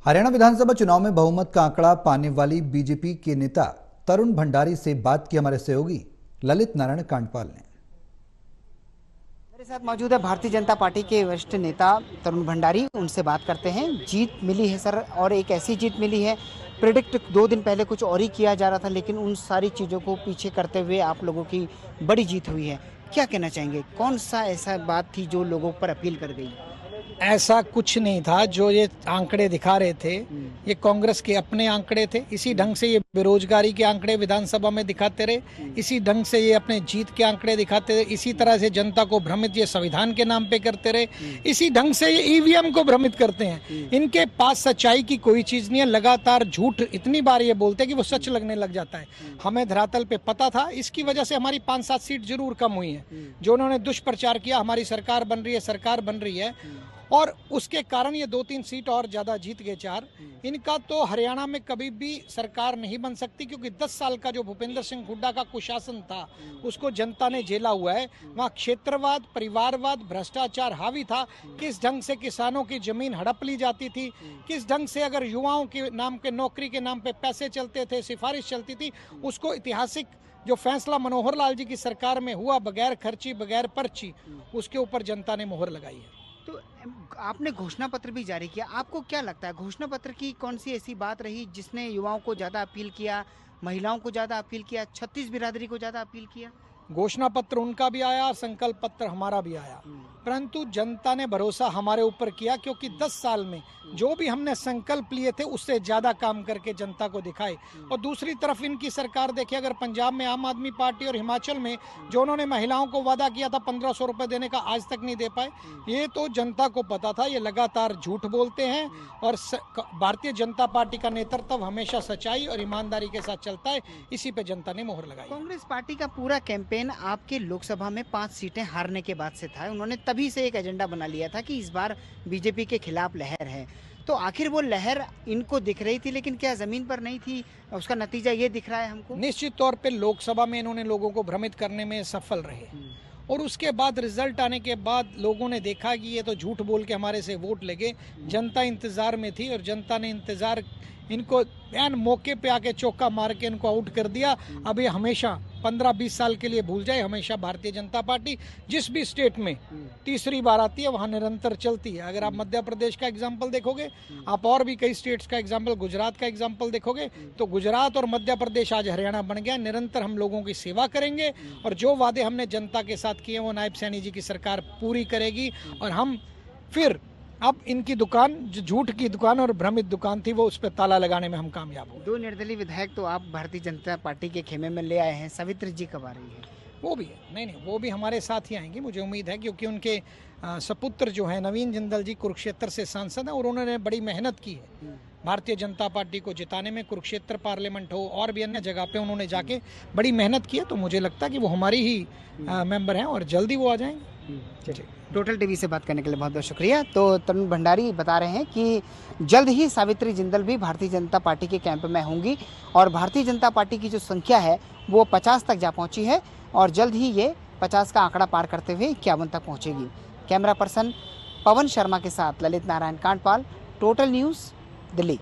हरियाणा विधानसभा चुनाव में बहुमत का आंकड़ा पाने वाली बीजेपी के नेता तरुण भंडारी से बात की हमारे सहयोगी ललित नारायण कांडपाल ने। मेरे साथ मौजूद है भारतीय जनता पार्टी के वरिष्ठ नेता तरुण भंडारी। उनसे बात करते हैं। जीत मिली है सर, और एक ऐसी जीत मिली है, प्रिडिक्ट 2 दिन पहले कुछ और ही किया जा रहा था, लेकिन उन सारी चीज़ों को पीछे करते हुए आप लोगों की बड़ी जीत हुई है। क्या कहना चाहेंगे, कौन सा ऐसा बात थी जो लोगों पर अपील कर गई? ऐसा कुछ नहीं था जो ये आंकड़े दिखा रहे थे, ये कांग्रेस के अपने आंकड़े थे। इसी ढंग से ये बेरोजगारी के आंकड़े विधानसभा में दिखाते रहे, इसी ढंग से ये अपने जीत के आंकड़े दिखाते रहे, इसी तरह से जनता को भ्रमित ये संविधान के नाम पे करते रहे, इसी ढंग से ये ईवीएम को भ्रमित करते हैं। इनके पास सच्चाई की कोई चीज नहीं है, लगातार झूठ इतनी बार ये बोलते हैं कि वो सच लगने लग जाता है। हमें धरातल पे पता था, इसकी वजह से हमारी 5-7 सीट जरूर कम हुई है। जो उन्होंने दुष्प्रचार किया, हमारी सरकार बन रही है, सरकार बन रही है, और उसके कारण ये 2-3 सीट और ज्यादा जीत गए 4। इनका तो हरियाणा में कभी भी सरकार नहीं बन सकती, क्योंकि 10 साल का जो भूपेंद्र सिंह हुड्डा का कुशासन था उसको जनता ने झेला हुआ है। वहाँ क्षेत्रवाद, परिवारवाद, भ्रष्टाचार हावी था। किस ढंग से किसानों की जमीन हड़प ली जाती थी, किस ढंग से अगर युवाओं के नाम के नौकरी के नाम पे पैसे चलते थे, सिफारिश चलती थी, उसको ऐतिहासिक जो फैसला मनोहर लाल जी की सरकार में हुआ, बगैर खर्ची बगैर पर्ची, उसके ऊपर जनता ने मोहर लगाई है। तो आपने घोषणा पत्र भी जारी किया, आपको क्या लगता है घोषणा पत्र की कौन सी ऐसी बात रही जिसने युवाओं को ज़्यादा अपील किया, महिलाओं को ज़्यादा अपील किया, छत्तीस बिरादरी को ज़्यादा अपील किया? घोषणा पत्र उनका भी आया, संकल्प पत्र हमारा भी आया, परंतु जनता ने भरोसा हमारे ऊपर किया, क्योंकि 10 साल में जो भी हमने संकल्प लिए थे उससे ज्यादा काम करके जनता को दिखाए। और दूसरी तरफ इनकी सरकार देखिए, अगर पंजाब में आम आदमी पार्टी और हिमाचल में जो उन्होंने महिलाओं को वादा किया था 1500 रुपए देने का, आज तक नहीं दे पाए। ये तो जनता को पता था, ये लगातार झूठ बोलते हैं। और भारतीय जनता पार्टी का नेतृत्व हमेशा सच्चाई और ईमानदारी के साथ चलता है, इसी पे जनता ने मोहर लगाई। कांग्रेस पार्टी का पूरा कैंपेन आपके लोकसभा में 5 सीटें हारने के बाद से था। उन्होंने तभी से एक एजेंडा बना लिया था कि इस बार बीजेपी के खिलाफ लहर है। तो आखिर वो लहर इनको दिख रही थी, लेकिन क्या जमीन पर नहीं थी? उसका नतीजा ये दिख रहा है हमको। निश्चित तौर पे लोकसभा में इन्होंने लोगों को भ्रमित करने में सफल रहे, और उसके बाद रिजल्ट आने के बाद लोगों ने देखा कि ये तो झूठ बोल के हमारे से वोट लेंगे। जनता इंतजार में थी, और जनता ने इंतजार इनको एन मौके पे आके चौका मार के इनको आउट कर दिया। अब ये हमेशा 15-20 साल के लिए भूल जाए, हमेशा भारतीय जनता पार्टी जिस भी स्टेट में तीसरी बार आती है वहाँ निरंतर चलती है। अगर आप मध्य प्रदेश का एग्जाम्पल देखोगे, आप और भी कई स्टेट्स का एग्जाम्पल, गुजरात का एग्जाम्पल देखोगे, तो गुजरात और मध्य प्रदेश आज हरियाणा बन गया। निरंतर हम लोगों की सेवा करेंगे, और जो वादे हमने जनता के साथ किए वो नायब सैनी जी की सरकार पूरी करेगी। और हम फिर अब इनकी दुकान, जो झूठ की दुकान और भ्रमित दुकान थी, वो उस पर ताला लगाने में हम कामयाब हुए। 2 निर्दलीय विधायक तो आप भारतीय जनता पार्टी के खेमे में ले आए हैं। सावित्री जी कब आ रही है? वो भी है, नहीं, वो भी हमारे साथ ही आएंगी, मुझे उम्मीद है, क्योंकि उनके सपुत्र जो है नवीन जिंदल जी कुरुक्षेत्र से सांसद हैं, और उन्होंने बड़ी मेहनत की है भारतीय जनता पार्टी को जिताने में। कुरुक्षेत्र पार्लियामेंट हो और भी अन्य जगह पे उन्होंने जाके बड़ी मेहनत की है, तो मुझे लगता है कि वो हमारी ही मेंबर हैं, और जल्दी वो आ जाएंगे। टोटल टीवी से बात करने के लिए बहुत बहुत शुक्रिया। तो तरुण भंडारी बता रहे हैं कि जल्द ही सावित्री जिंदल भी भारतीय जनता पार्टी के कैंप में होंगी, और भारतीय जनता पार्टी की जो संख्या है वो 50 तक जा पहुंची है, और जल्द ही ये 50 का आंकड़ा पार करते हुए 51 तक पहुंचेगी। कैमरा पर्सन पवन शर्मा के साथ ललित नारायण कांडपाल, टोटल न्यूज़, दिल्ली।